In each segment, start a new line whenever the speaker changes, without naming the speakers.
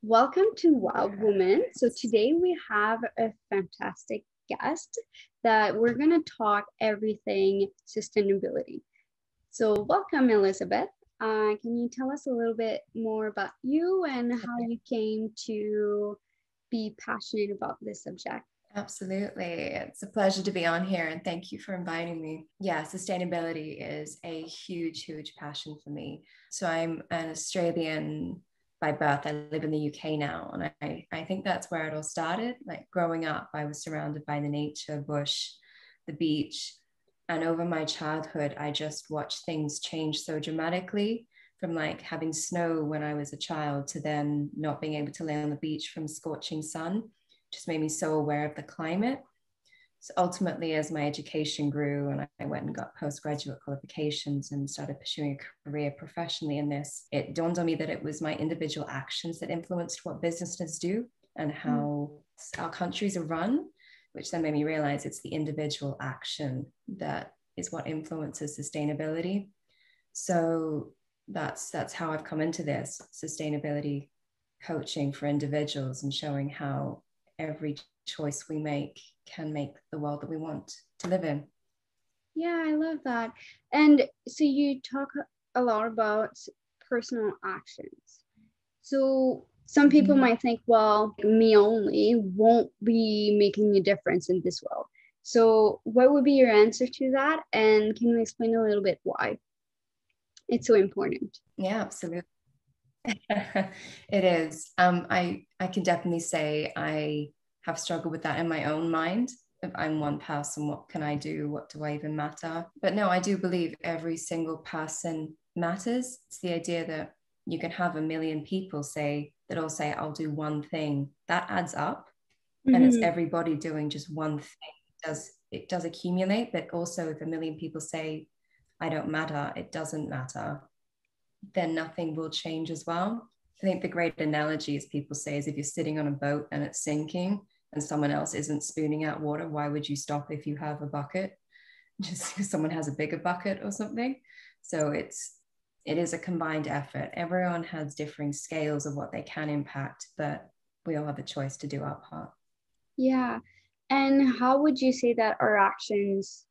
Welcome to Wild Woman. So today we have a fantastic guest that we're going to talk everything sustainability. So welcome, Elisabeth. Can you tell us a little bit more about you and how you came to be passionate about this subject?
Absolutely. It's a pleasure to be on here and thank you for inviting me. Yeah, sustainability is a huge passion for me. So I'm an Australian by birth. I live in the UK now, and I think that's where it all started. Like growing up, I was surrounded by the nature, bush, the beach. And over my childhood, I just watched things change so dramatically from like having snow when I was a child to then not being able to lay on the beach from scorching sun. Just made me so aware of the climate. So ultimately, as my education grew and I went and got postgraduate qualifications and started pursuing a career professionally in this, it dawned on me that it was my individual actions that influenced what businesses do and how our countries are run, which then made me realize it's the individual action that is what influences sustainability. So that's how I've come into this sustainability coaching for individuals and showing how every choice we make can make the world that we want to live in.
Yeah, I love that. And so you talk a lot about personal actions. So some people might think, well, me only won't be making a difference in this world. So what would be your answer to that? And can you explain a little bit why it's so important?
Yeah, absolutely. It is. I can definitely say I have struggled with that in my own mind. If I'm one person, what can I do? What do I even matter? But no, I do believe every single person matters. It's the idea that you can have a million people say that all say, I'll do one thing. That adds up. And it's everybody doing just one thing. It does accumulate, but also if a million people say, I don't matter, it doesn't matter, then nothing will change as well. I think the great analogy, as people say, is if you're sitting on a boat and it's sinking and someone else isn't spooning out water, why would you stop if you have a bucket? Just because someone has a bigger bucket or something. So it is a combined effort. Everyone has differing scales of what they can impact, but we all have a choice to do our part.
Yeah. And how would you say that our actions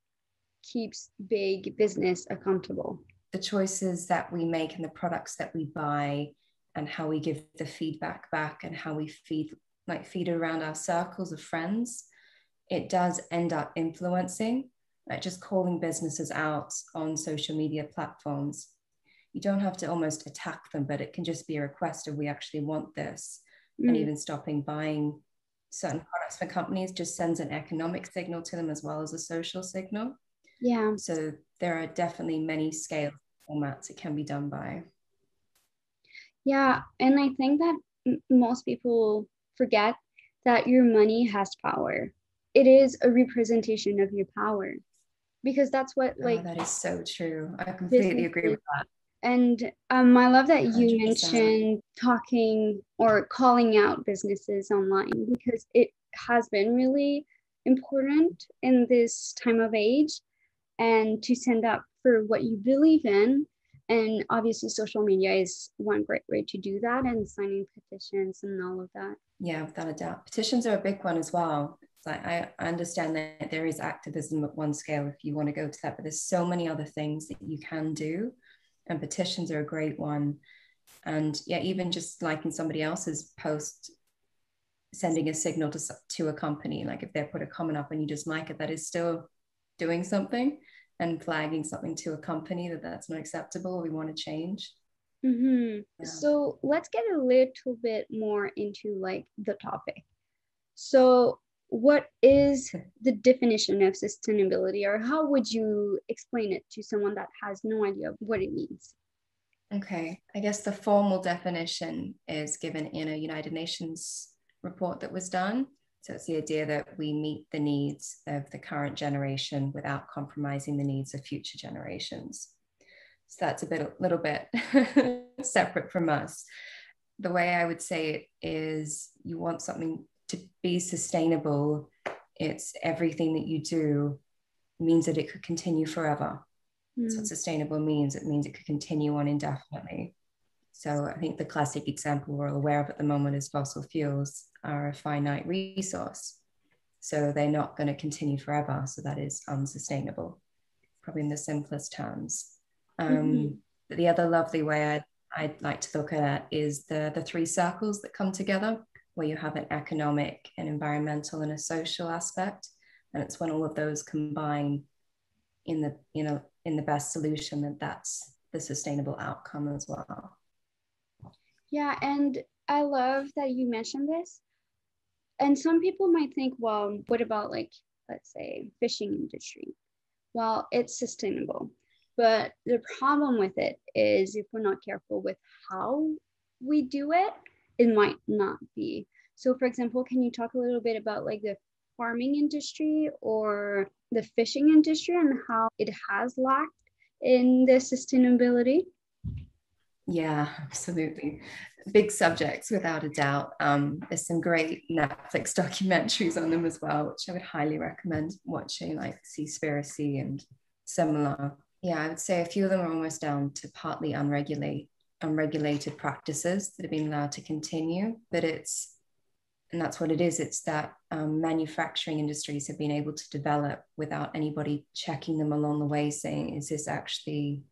keeps big business accountable?
The choices that we make and the products that we buy and how we give the feedback back and how we feed around our circles of friends, it does end up influencing. Like just calling businesses out on social media platforms, you don't have to almost attack them, but it can just be a request of we actually want this. And even stopping buying certain products for companies just sends an economic signal to them as well as a social signal.
Yeah.
So there are definitely many scales formats it can be done by.
Yeah, and I think that most people forget that your money has power. It is a representation of your power because that's what
That is so true. I completely agree
businesses.
with that.
And I love that you
100%.
mentioned talking or calling out businesses online because it has been really important in this time of age and to stand up for what you believe in. And obviously, social media is one great way to do that, and signing petitions and all of that.
Yeah, without a doubt. Petitions are a big one as well. It's like I understand that there is activism at one scale if you want to go to that, but there's so many other things that you can do. And petitions are a great one. And yeah, even just liking somebody else's post, sending a signal to a company, like if they put a comment up and you just like it, that is still doing something, and flagging something to a company that's not acceptable, we want to change.
Yeah. So let's get a little bit more into like the topic. So what is the definition of sustainability, or how would you explain it to someone that has no idea what it means?
Okay, I guess the formal definition is given in a United Nations report that was done. So it's the idea that we meet the needs of the current generation without compromising the needs of future generations. So that's a little bit separate from us. The way I would say it is you want something to be sustainable. It's everything that you do means that it could continue forever. That's what sustainable means. It means it could continue on indefinitely. So I think the classic example we're aware of at the moment is fossil fuels are a finite resource. So they're not going to continue forever. So that is unsustainable, probably in the simplest terms. But the other lovely way I'd like to look at it is the three circles that come together, where you have an economic, an environmental, and a social aspect. And it's when all of those combine in the best solution that's the sustainable outcome as well.
Yeah, and I love that you mentioned this. And some people might think, well, what about, like, let's say fishing industry? Well, it's sustainable, but the problem with it is if we're not careful with how we do it, it might not be. So for example, can you talk a little bit about like the farming industry or the fishing industry and how it has lacked in the sustainability?
Yeah, absolutely. Big subjects, without a doubt. There's some great Netflix documentaries on them as well, which I would highly recommend watching, like Seaspiracy and similar. Yeah, I would say a few of them are almost down to partly unregulated practices that have been allowed to continue. But and that's what it is. It's that manufacturing industries have been able to develop without anybody checking them along the way, saying, is this actually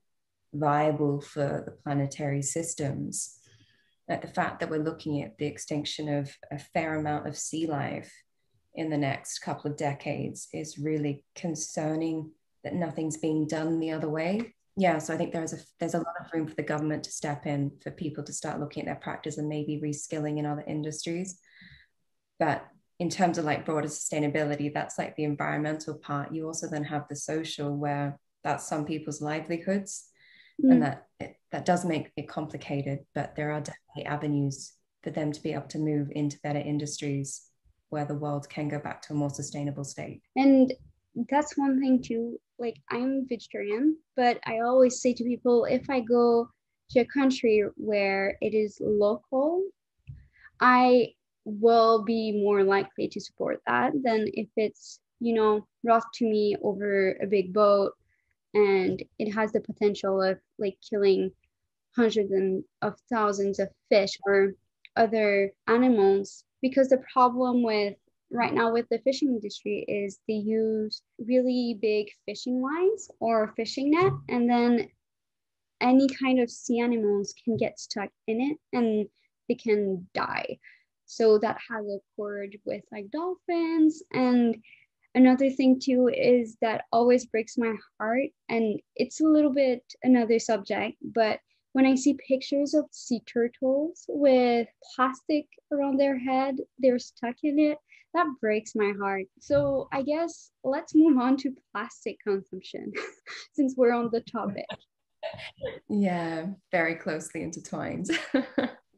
viable for the planetary systems? Like the fact that we're looking at the extinction of a fair amount of sea life in the next couple of decades is really concerning, that nothing's being done the other way. Yeah, so I think there's a lot of room for the government to step in, for people to start looking at their practice and maybe reskilling in other industries. But in terms of like broader sustainability, that's like the environmental part. You also then have the social, where that's some people's livelihoods. And that does make it complicated, but there are definitely avenues for them to be able to move into better industries where the world can go back to a more sustainable state.
And that's one thing too. Like, I'm vegetarian, but I always say to people, if I go to a country where it is local, I will be more likely to support that than if it's, brought to me over a big boat and it has the potential of like killing hundreds of thousands of fish or other animals. Because the problem with right now with the fishing industry is they use really big fishing lines or fishing net, and then any kind of sea animals can get stuck in it and they can die. So that has occurred with like dolphins. And another thing too is that always breaks my heart, and it's a little bit another subject, but when I see pictures of sea turtles with plastic around their head, they're stuck in it, that breaks my heart. So I guess let's move on to plastic consumption since we're on the topic.
Yeah, very closely intertwined.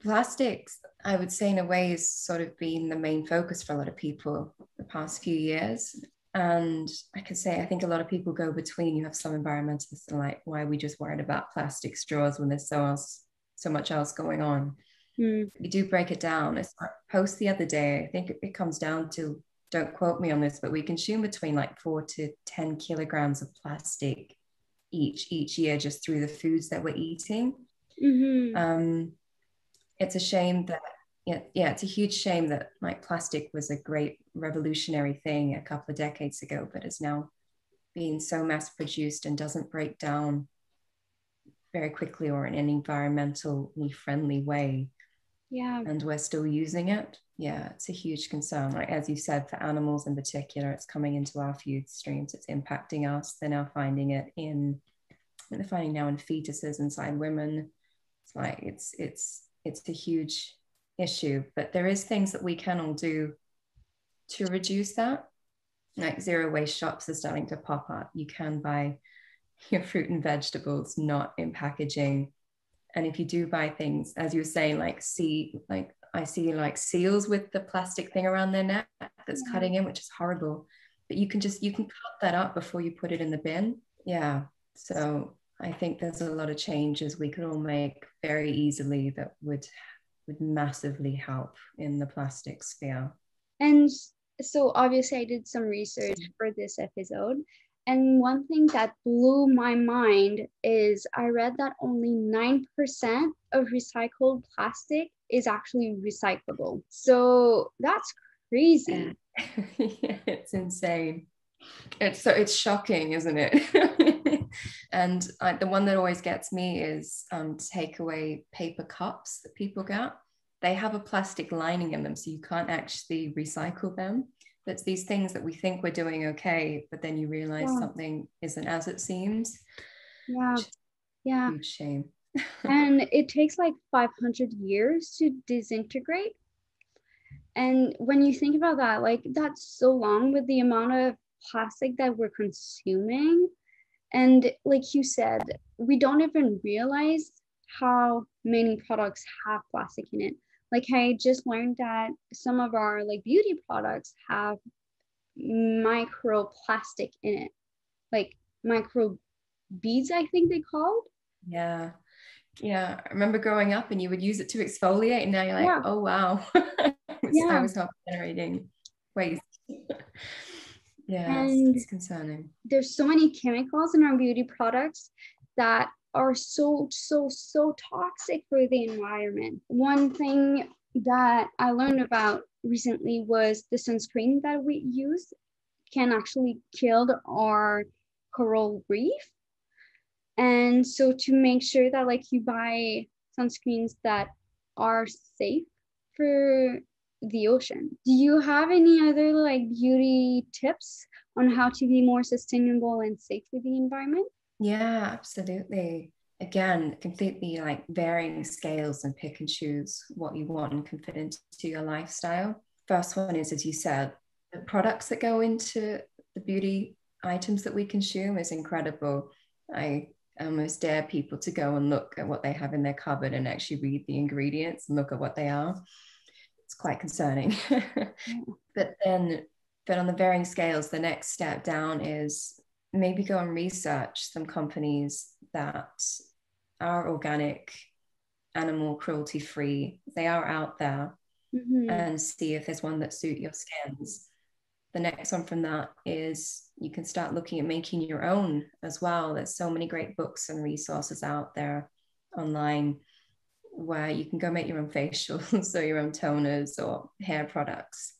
Plastics, I would say, in a way, has sort of been the main focus for a lot of people the past few years. And I could say, I think a lot of people go between. You have some environmentalists that are like, why are we just worried about plastic straws when there's so much else going on? You do break it down. It's a post the other day. I think it comes down to, don't quote me on this, but we consume between like 4 to 10 kilograms of plastic each year just through the foods that we're eating. It's a shame that it's a huge shame that like plastic was a great revolutionary thing a couple of decades ago, but is now being so mass produced and doesn't break down very quickly or in an environmentally friendly way.
Yeah.
And we're still using it. Yeah, it's a huge concern. Like, as you said, for animals in particular, it's coming into our food streams. It's impacting us. They're now finding it they're finding now in fetuses inside women. It's like, it's a huge issue, but there is things that we can all do to reduce that. Like zero waste shops are starting to pop up. You can buy your fruit and vegetables not in packaging. And if you do buy things, as you were saying, I see like seals with the plastic thing around their neck that's cutting in, which is horrible. But you can cut that up before you put it in the bin. Yeah. So I think there's a lot of changes we could all make very easily that would massively help in the plastic sphere.
And so obviously I did some research for this episode, And one thing that blew my mind is I read that only 9% of recycled plastic is actually recyclable. So that's crazy.
Yeah, it's insane. It's shocking, isn't it? And the one that always gets me is takeaway paper cups that people get. They have a plastic lining in them, so you can't actually recycle them. That's these things that we think we're doing okay, but then you realize something isn't as it seems.
Yeah. Yeah.
Huge shame.
And it takes like 500 years to disintegrate. And when you think about that, like that's so long with the amount of plastic that we're consuming. And like you said, we don't even realize how many products have plastic in it. Like I just learned that some of our like beauty products have microplastic in it, like micro beads, I think they called.
Yeah. Yeah. I remember growing up and you would use it to exfoliate, and now you're like, oh wow. I was not generating waste. Yeah,
and
it's concerning.
There's so many chemicals in our beauty products that are so toxic for the environment. One thing that I learned about recently was the sunscreen that we use can actually kill our coral reef. And so to make sure that like you buy sunscreens that are safe for the ocean. Do you have any other like beauty tips on how to be more sustainable and safe for the environment?
Yeah, absolutely. Again, completely like varying scales and pick and choose what you want and can fit into your lifestyle. First one is, as you said, the products that go into the beauty items that we consume is incredible. I almost dare people to go and look at what they have in their cupboard and actually read the ingredients and look at what they are. It's quite concerning. But on the varying scales, the next step down is maybe go and research some companies that are organic, animal cruelty free. They are out there, and see if there's one that suit your skins. The next one from that is you can start looking at making your own as well. There's so many great books and resources out there online where you can go make your own facials or your own toners or hair products.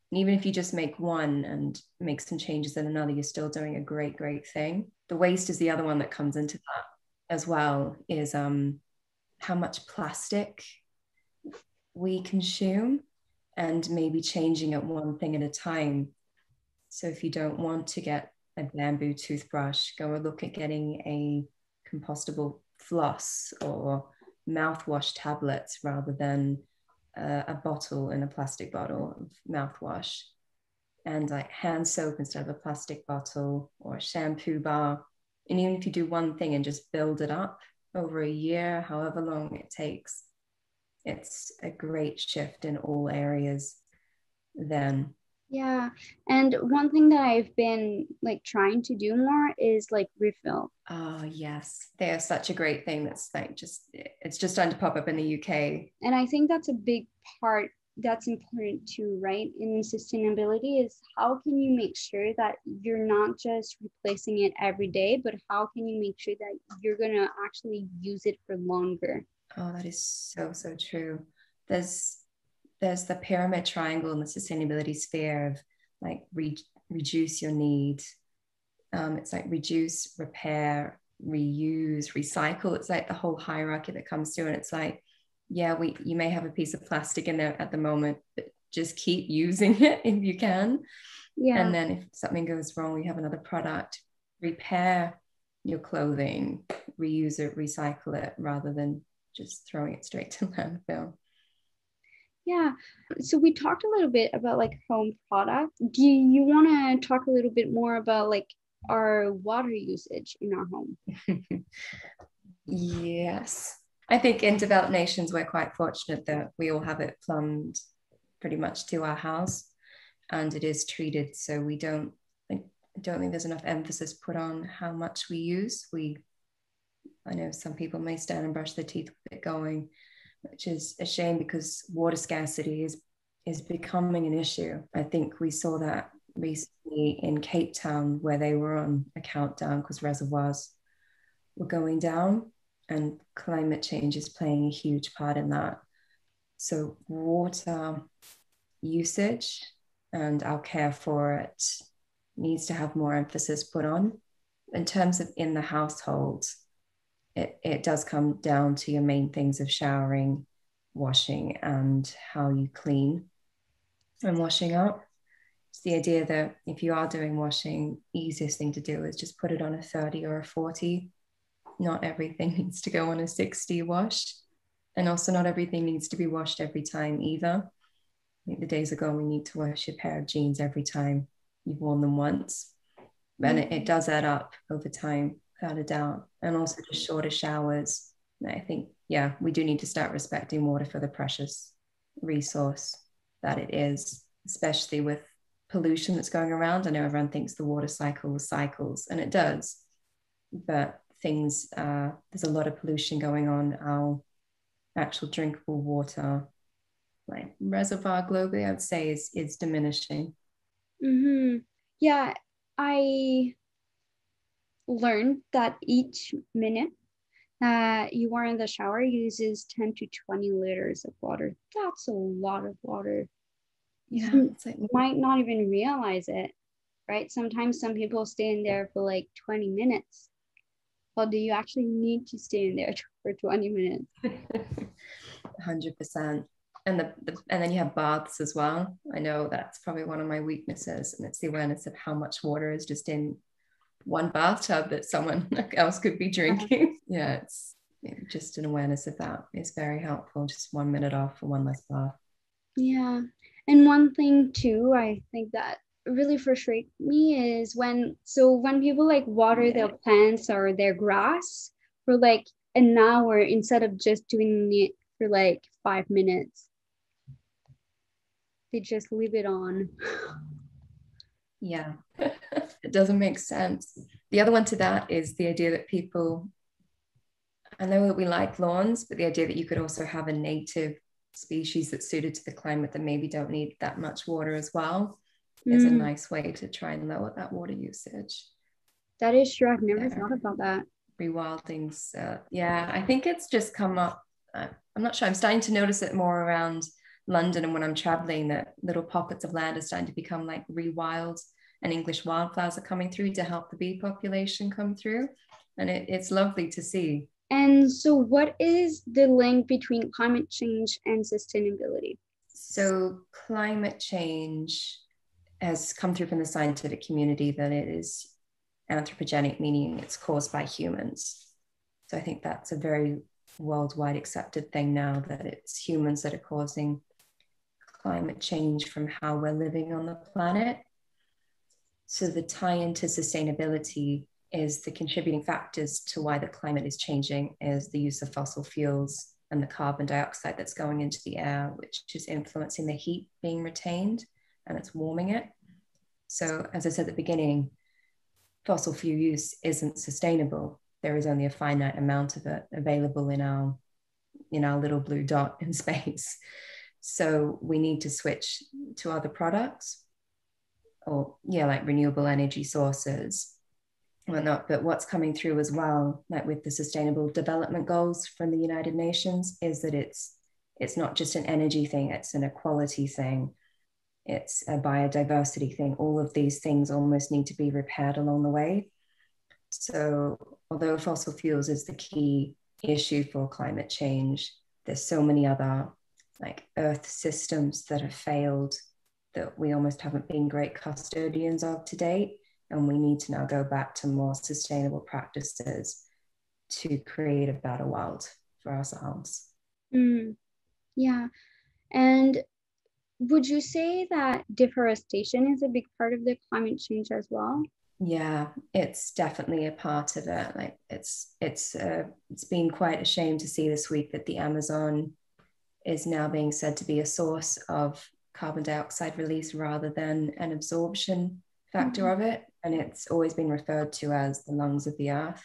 And even if you just make one and make some changes in another, you're still doing a great, great thing. The waste is the other one that comes into that as well, is how much plastic we consume and maybe changing it one thing at a time. So if you don't want to get a bamboo toothbrush, go and look at getting a compostable floss or mouthwash tablets rather than a bottle in a plastic bottle of mouthwash, and like hand soap instead of a plastic bottle, or a shampoo bar. And even if you do one thing and just build it up over a year, however long it takes, it's a great shift in all areas then.
Yeah. And one thing that I've been like trying to do more is like refill.
Oh, yes. They are such a great thing. That's like it's just starting to pop up in the UK.
And I think that's a big part that's important too, right? In sustainability is how can you make sure that you're not just replacing it every day, but how can you make sure that you're going to actually use it for longer?
Oh, that is so, so true. There's the pyramid triangle in the sustainability sphere of like reduce your need. It's like reduce, repair, reuse, recycle. It's like the whole hierarchy that comes through, and it's like, yeah, you may have a piece of plastic in there at the moment, but just keep using it if you can.
Yeah.
And then if something goes wrong, you have another product. Repair your clothing, reuse it, recycle it, rather than just throwing it straight to landfill.
Yeah. So we talked a little bit about like home product. Do you want to talk a little bit more about like our water usage in our home?
Yes. I think in developed nations, we're quite fortunate that we all have it plumbed pretty much to our house, and it is treated. So I don't think there's enough emphasis put on how much we use. I know some people may stand and brush their teeth with it going, which is a shame because water scarcity is becoming an issue. I think we saw that recently in Cape Town, where they were on a countdown because reservoirs were going down, and climate change is playing a huge part in that. So water usage and our care for it needs to have more emphasis put on. In terms of in the household, it does come down to your main things of showering, washing, and how you clean and washing up. It's the idea that if you are doing washing, easiest thing to do is just put it on a 30 or a 40. Not everything needs to go on a 60 wash. And also not everything needs to be washed every time either. I think the days ago we need to wash your pair of jeans every time you've worn them once. And it does add up over time, without a doubt. And also just shorter showers. I think, yeah, we do need to start respecting water for the precious resource that it is, especially with pollution that's going around. I know everyone thinks the water cycle cycles, and it does. But things, there's a lot of pollution going on. Our actual drinkable water, like reservoir globally, I would say is diminishing.
Yeah, I learned that each minute that you are in the shower uses 10 to 20 liters of water. That's a lot of water. You might not even realize it, right? Sometimes some people stay in there for like 20 minutes. Well, do you actually need to stay in there for 20 minutes?
100%. And then you have baths as well. I know that's probably one of my weaknesses, and it's the awareness of how much water is just in one bathtub that someone else could be drinking. Yeah, it's just an awareness of that is very helpful. Just 1 minute off for one less bath.
Yeah. And one thing too, I think that really frustrates me is when people like water their plants or their grass for like an hour instead of just doing it for like 5 minutes. They just leave it on.
Yeah, it doesn't make sense. The other one to that is the idea that people, I know that we like lawns, but the idea that you could also have a native species that's suited to the climate that maybe don't need that much water as well is a nice way to try and lower that water usage.
That is true. I've never thought about that.
Rewilding's, yeah, I think it's just come up. I'm not sure. I'm starting to notice it more around London, and when I'm traveling, that little pockets of land are starting to become like rewild, and English wildflowers are coming through to help the bee population come through. And it's lovely to see.
And so what is the link between climate change and sustainability?
So climate change has come through from the scientific community that it is anthropogenic, meaning it's caused by humans. So I think that's a very worldwide accepted thing now, that it's humans that are causing climate change from how we're living on the planet. So the tie into sustainability is the contributing factors to why the climate is changing is the use of fossil fuels and the carbon dioxide that's going into the air, which is influencing the heat being retained and it's warming it. So as I said at the beginning, fossil fuel use isn't sustainable. There is only a finite amount of it available in our little blue dot in space. So we need to switch to other products, or like renewable energy sources, whatnot. But what's coming through as well, like with the Sustainable Development Goals from the United Nations, is that it's not just an energy thing, it's an equality thing, it's a biodiversity thing. All of these things almost need to be repaired along the way. So although fossil fuels is the key issue for climate change, there's so many other like earth systems that have failed that we almost haven't been great custodians of to date. And we need to now go back to more sustainable practices to create a better world for ourselves.
Yeah. And would you say that deforestation is a big part of the climate change as well?
Yeah, it's definitely a part of it. Like it's been quite a shame to see this week that the Amazon is now being said to be a source of carbon dioxide release rather than an absorption factor of it. And it's always been referred to as the lungs of the earth.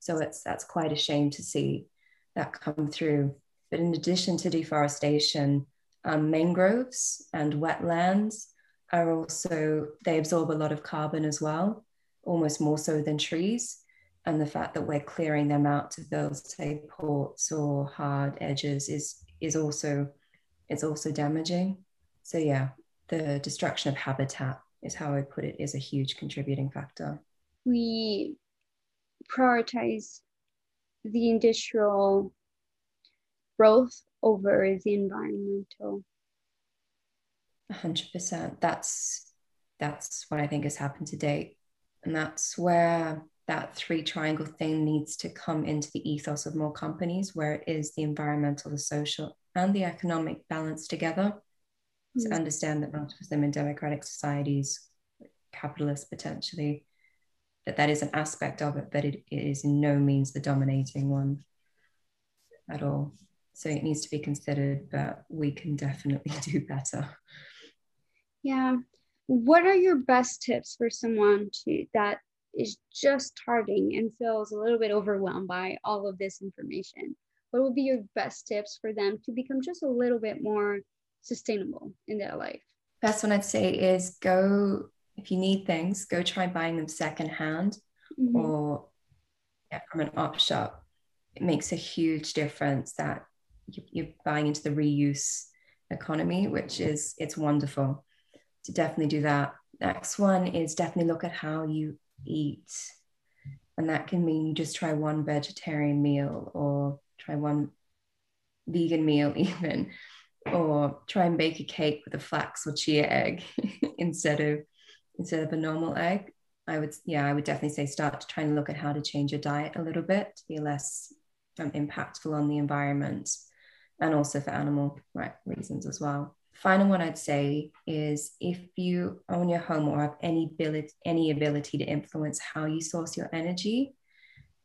So that's quite a shame to see that come through. But in addition to deforestation, mangroves and wetlands they absorb a lot of carbon as well, almost more so than trees. And the fact that we're clearing them out of those, say, ports or hard edges is also, it's also damaging. So yeah, the destruction of habitat is how I put it, is a huge contributing factor.
We prioritize the industrial growth over the environmental.
100%. That's what I think has happened to date. And that's where that three triangle thing needs to come into the ethos of more companies, where it is the environmental, the social, and the economic balance together. To understand that most of them in democratic societies, capitalist potentially, that is an aspect of it, but it is in no means the dominating one at all. So it needs to be considered, but we can definitely do better.
Yeah. What are your best tips for someone that is just starting and feels a little bit overwhelmed by all of this information? What would be your best tips for them to become just a little bit more sustainable in their life?
Best one I'd say is go, if you need things, go try buying them secondhand or from an op shop. It makes a huge difference that you're buying into the reuse economy, which is, it's wonderful to definitely do that. Next one is definitely look at how you eat. And that can mean you just try one vegetarian meal or try one vegan meal even, or try and bake a cake with a flax or chia egg instead of a normal egg. I would definitely say start to try and look at how to change your diet a little bit to be less impactful on the environment and also for animal reasons as well. Final one I'd say is if you own your home or have any ability to influence how you source your energy,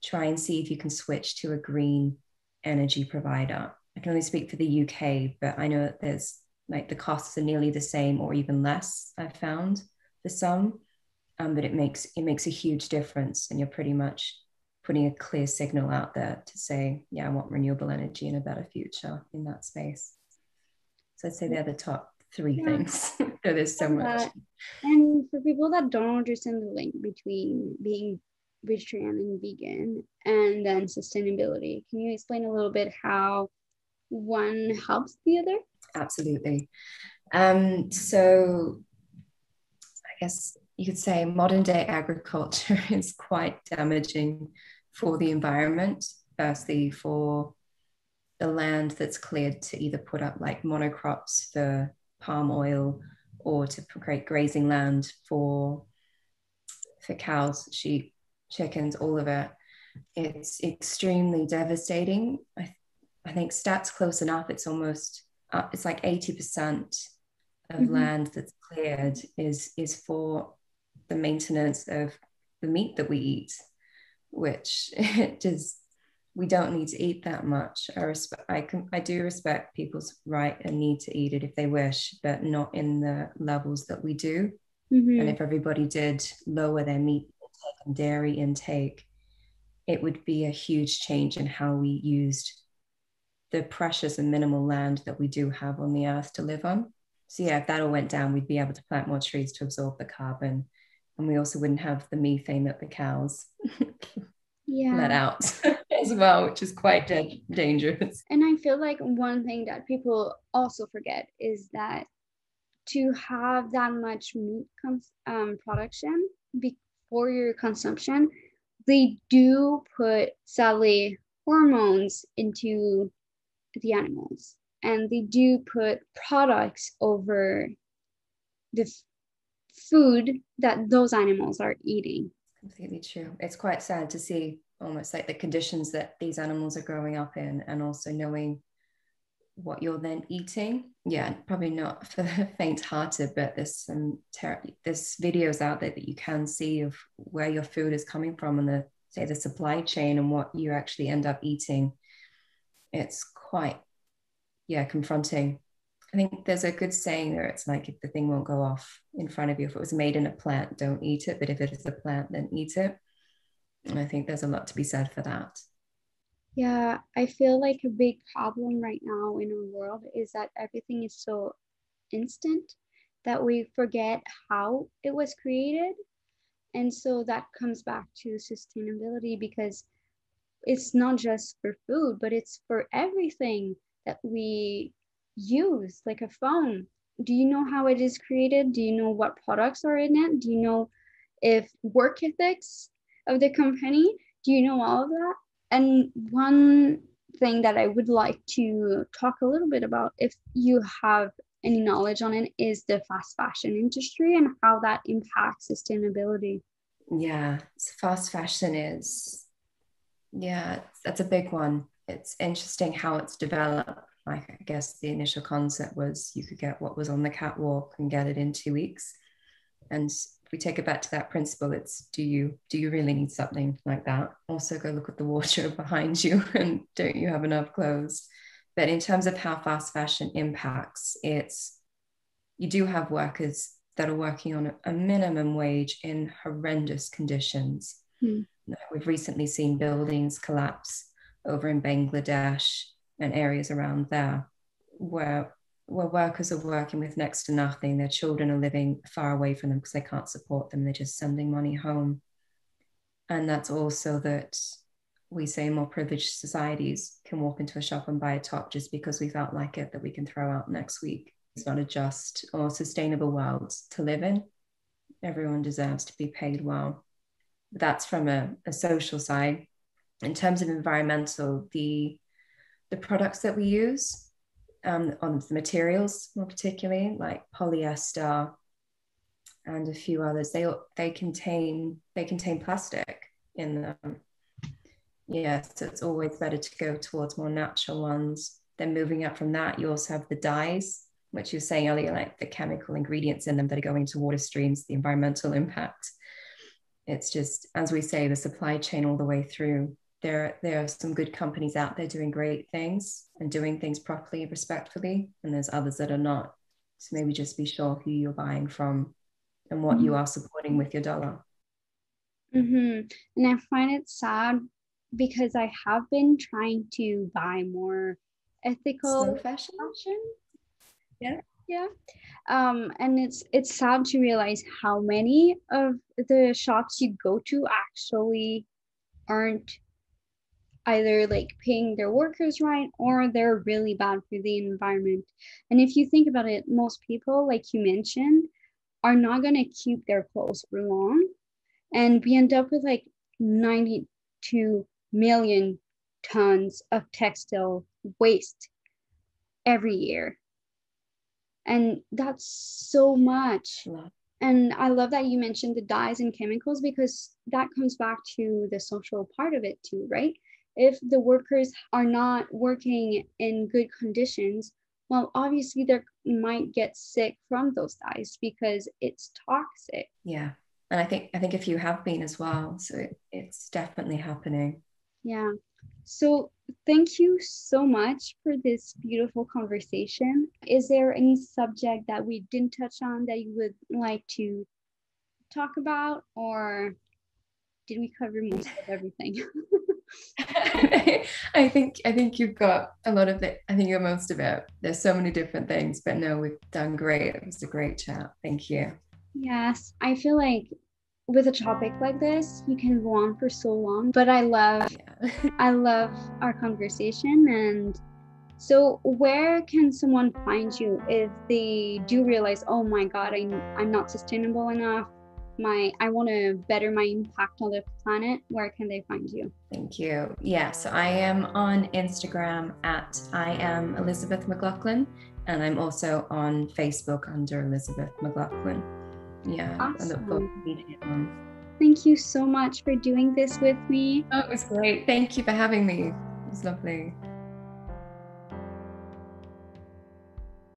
try and see if you can switch to a green energy provider. I can only speak for the UK, but I know that there's like the costs are nearly the same or even less, I've found for some. But it makes a huge difference, and you're pretty much putting a clear signal out there to say, yeah, I want renewable energy and a better future in that space. So I'd say they're the top three things. There's so much.
And for people that don't understand the link between being vegetarian and vegan and then sustainability, can you explain a little bit how one helps the other?
Absolutely. So I guess you could say modern day agriculture is quite damaging for the environment. Firstly, for the land that's cleared to either put up like monocrops for palm oil or to create grazing land for cows, sheep, chickens, all of it. It's extremely devastating. I think stats close enough. It's almost it's like 80% of land that's cleared is for the maintenance of the meat that we eat, which we don't need to eat that much. I do respect people's right and need to eat it if they wish, but not in the levels that we do. And if everybody did lower their meat intake and dairy intake, it would be a huge change in how we used the precious and minimal land that we do have on the earth to live on. So yeah, if that all went down, we'd be able to plant more trees to absorb the carbon. And we also wouldn't have the methane that the cows let out as well, which is quite dangerous.
And I feel like one thing that people also forget is that to have that much meat production before your consumption, they do put, sadly, hormones into the animals, and they do put products over the food that those animals are eating.
Completely true. It's quite sad to see almost like the conditions that these animals are growing up in, and also knowing what you're then eating. Yeah, probably not for the faint-hearted, but there's there's videos out there that you can see of where your food is coming from and the supply chain and what you actually end up eating. It's quite confronting. I think there's a good saying there. It's like, if the thing won't go off in front of you, if it was made in a plant, don't eat it. But if it is a plant, then eat it. And I think there's a lot to be said for that.
Yeah, I feel like a big problem right now in our world is that everything is so instant. that we forget how it was created. And so that comes back to sustainability, because it's not just for food, but it's for everything that we use, like a phone. Do you know how it is created? Do you know what products are in it? Do you know if work ethics of the company? Do you know all of that? And one thing that I would like to talk a little bit about, if you have any knowledge on it, is the fast fashion industry and how that impacts sustainability.
Yeah, so fast fashion is, yeah, that's a big one. It's interesting how it's developed. Like, I guess the initial concept was you could get what was on the catwalk and get it in 2 weeks. And if we take it back to that principle, it's do you really need something like that? Also, go look at the wardrobe behind you, and don't you have enough clothes? But in terms of how fast fashion impacts, it's you do have workers that are working on a minimum wage in horrendous conditions. We've recently seen buildings collapse over in Bangladesh and areas around there where workers are working with next to nothing. Their children are living far away from them because they can't support them. They're just sending money home. And that's also that we say more privileged societies can walk into a shop and buy a top just because we felt like it, that we can throw out next week. It's not a just or sustainable world to live in. Everyone deserves to be paid well. That's from a social side. In terms of environmental, the products that we use, on the materials more particularly, like polyester and a few others, they contain plastic in them. Yeah, so it's always better to go towards more natural ones. Then moving up from that, you also have the dyes, which you were saying earlier, like the chemical ingredients in them that are going to water streams, the environmental impact. It's just, as we say, the supply chain all the way through. There are some good companies out there doing great things and doing things properly, respectfully, and there's others that are not. So maybe just be sure who you're buying from and what you are supporting with your dollar.
And I find it sad because I have been trying to buy more ethical
slow fashion.
Yeah. And it's sad to realize how many of the shops you go to actually aren't either like paying their workers right, or they're really bad for the environment. And if you think about it, most people, like you mentioned, are not going to keep their clothes for long, and we end up with like 92 million tons of textile waste every year. And that's so much. And I love that you mentioned the dyes and chemicals, because that comes back to the social part of it too, right? If the workers are not working in good conditions, well, obviously they might get sick from those dyes because it's toxic.
Yeah. And I think if you have been as well, so it's definitely happening.
Yeah. So thank you so much for this beautiful conversation. Is there any subject that we didn't touch on that you would like to talk about, or did we cover most of everything?
I think you've got a lot of it. I think you're most of it. There's so many different things, but no, we've done great. It was a great chat. Thank you.
Yes, I feel like with a topic like this, you can go on for so long, but I love our conversation. And so where can someone find you if they do realize, oh my God, I'm not sustainable enough, I want to better my impact on the planet? Where can they find you?
Thank you. Yeah, so I am on Instagram at I am Elisabeth McLaughin, and I'm also on Facebook under Elisabeth McLaughin. Yeah,
Awesome.
I look forward to meeting everyone.
Thank you so much for doing this with me.
Oh, it was great. Thank you for having me. It was lovely.